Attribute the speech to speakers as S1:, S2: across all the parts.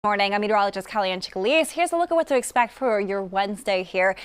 S1: Morning, I'm meteorologist Kellyanne Chicalise. Here's a look at what to expect for your Wednesday here.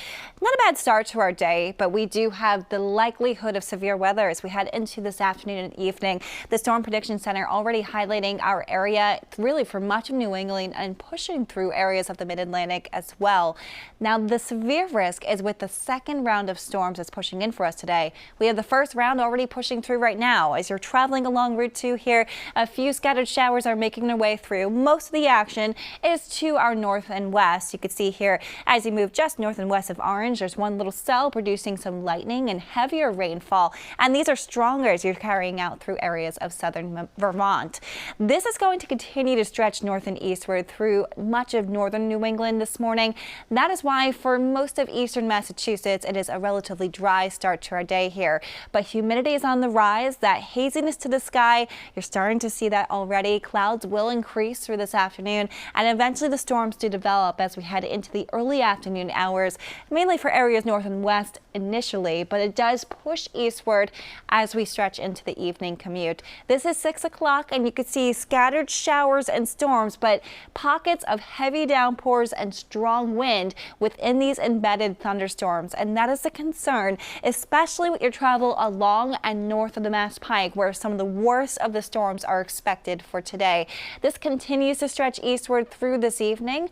S1: Not a bad start to our day, but we do have the likelihood of severe weather as we head into this afternoon and evening. The Storm Prediction Center already highlighting our area really for much of New England and pushing through areas of the mid-Atlantic as well. Now, the severe risk is with the second round of storms that's pushing in for us today. We have the first round already pushing through right now. As you're traveling along Route 2 here, a few scattered showers are making their way through. Most of the action is to our north and west. You can see here as you move just north and west of Orange, there's one little cell producing some lightning and heavier rainfall. And these are stronger as you're carrying out through areas of southern Vermont. This is going to continue to stretch north and eastward through much of northern New England this morning. That is why for most of eastern Massachusetts, it is a relatively dry start to our day here. But humidity is on the rise, that haziness to the sky. You're starting to see that already. Clouds will increase through this afternoon, and eventually the storms do develop as we head into the early afternoon hours, mainly for areas north and west initially, but it does push eastward as we stretch into the evening commute. This is 6 o'clock and you can see scattered showers and storms, but pockets of heavy downpours and strong wind within these embedded thunderstorms. And that is a concern, especially with your travel along and north of the Mass Pike, where some of the worst of the storms are expected for today. This continues to stretch eastward through this evening.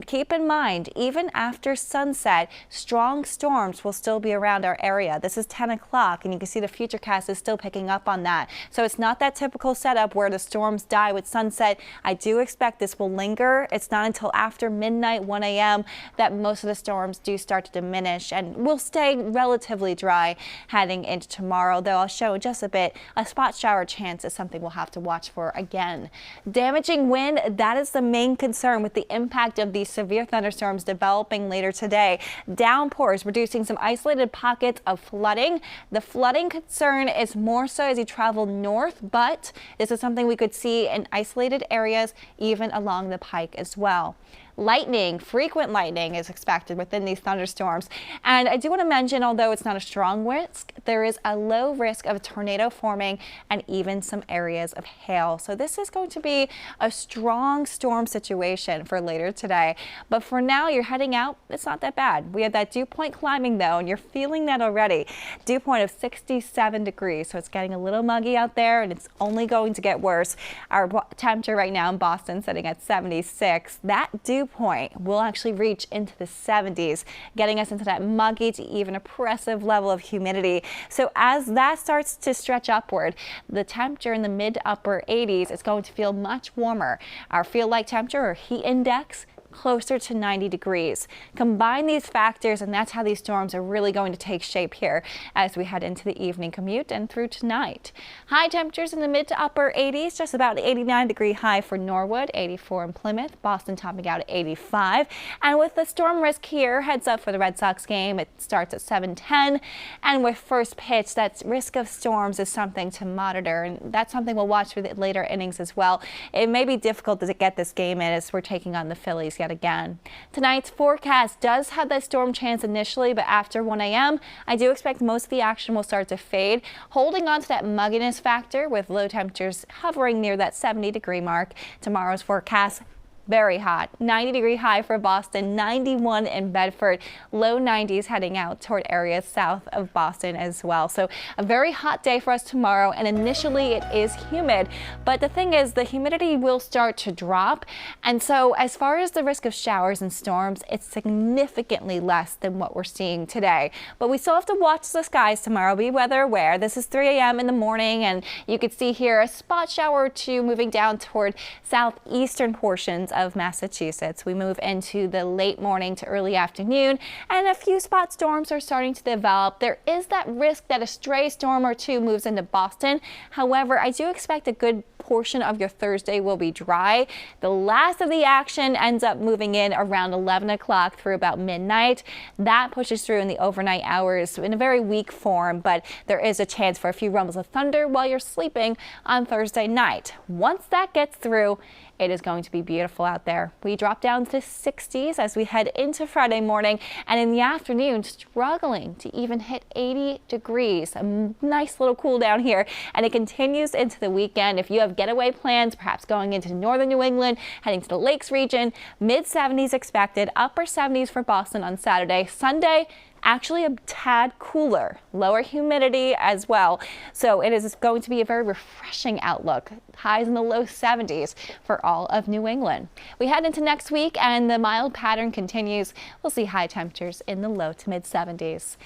S1: Keep in mind, even after sunset, strong storms will still be around our area. This is 10 o'clock and you can see the Futurecast is still picking up on that. So it's not that typical setup where the storms die with sunset. I do expect this will linger. It's not until after midnight, 1 a.m. that most of the storms do start to diminish and will stay relatively dry heading into tomorrow, though I'll show in just a bit. A spot shower chance is something we'll have to watch for again. Damaging wind, that is the main concern with the impact of these severe thunderstorms developing later today. Downpours reducing some isolated pockets of flooding. The flooding concern is more so as you travel north, but this is something we could see in isolated areas even along the Pike as well. Lightning, frequent lightning is expected within these thunderstorms. And I do want to mention, although it's not a strong risk, there is a low risk of a tornado forming and even some areas of hail. So this is going to be a strong storm situation for later today. But for now, you're heading out. It's not that bad. We have that dew point climbing though, and you're feeling that already. Dew point of 67 degrees. So it's getting a little muggy out there and it's only going to get worse. Our temperature right now in Boston sitting at 76. That dew point will actually reach into the 70s, getting us into that muggy to even oppressive level of humidity. So as that starts to stretch upward, the temperature in the mid to upper 80s is going to feel much warmer. Our feel like temperature or heat index closer to 90 degrees. Combine these factors and that's how these storms are really going to take shape here as we head into the evening commute and through tonight. High temperatures in the mid to upper 80s, just about an 89-degree high for Norwood, 84 in Plymouth, Boston topping out at 85. And with the storm risk here, heads up for the Red Sox game. It starts at 7:10, and with first pitch, that risk of storms is something to monitor, and that's something we'll watch for the later innings as well. It may be difficult to get this game in as we're taking on the Phillies yet again. Tonight's forecast does have that storm chance initially, but after 1 a.m. I do expect most of the action will start to fade, holding on to that mugginess factor with low temperatures hovering near that 70-degree mark. Tomorrow's forecast, very hot, 90-degree high for Boston, 91 in Bedford, low 90s heading out toward areas south of Boston as well. So a very hot day for us tomorrow, and initially it is humid, but the thing is the humidity will start to drop, and so as far as the risk of showers and storms, it's significantly less than what we're seeing today. But we still have to watch the skies tomorrow, be weather aware. This is 3 a.m. in the morning, and you can see here a spot shower or two moving down toward southeastern portions of Massachusetts. We move into the late morning to early afternoon, and a few spot storms are starting to develop. There is that risk that a stray storm or two moves into Boston. However, I do expect a good portion of your Thursday will be dry. The last of the action ends up moving in around 11 o'clock through about midnight. That pushes through in the overnight hours in a very weak form, but there is a chance for a few rumbles of thunder while you're sleeping on Thursday night. Once that gets through, it is going to be beautiful out there. We drop down to 60s as we head into Friday morning, and in the afternoon struggling to even hit 80 degrees. A nice little cool down here, and it continues into the weekend. If you have getaway plans, perhaps going into northern New England, heading to the Lakes region, mid 70s expected, upper 70s for Boston on Saturday. Sunday, actually a tad cooler, lower humidity as well. So it is going to be a very refreshing outlook. Highs in the low 70s for all of New England. We head into next week and the mild pattern continues. We'll see high temperatures in the low to mid 70s.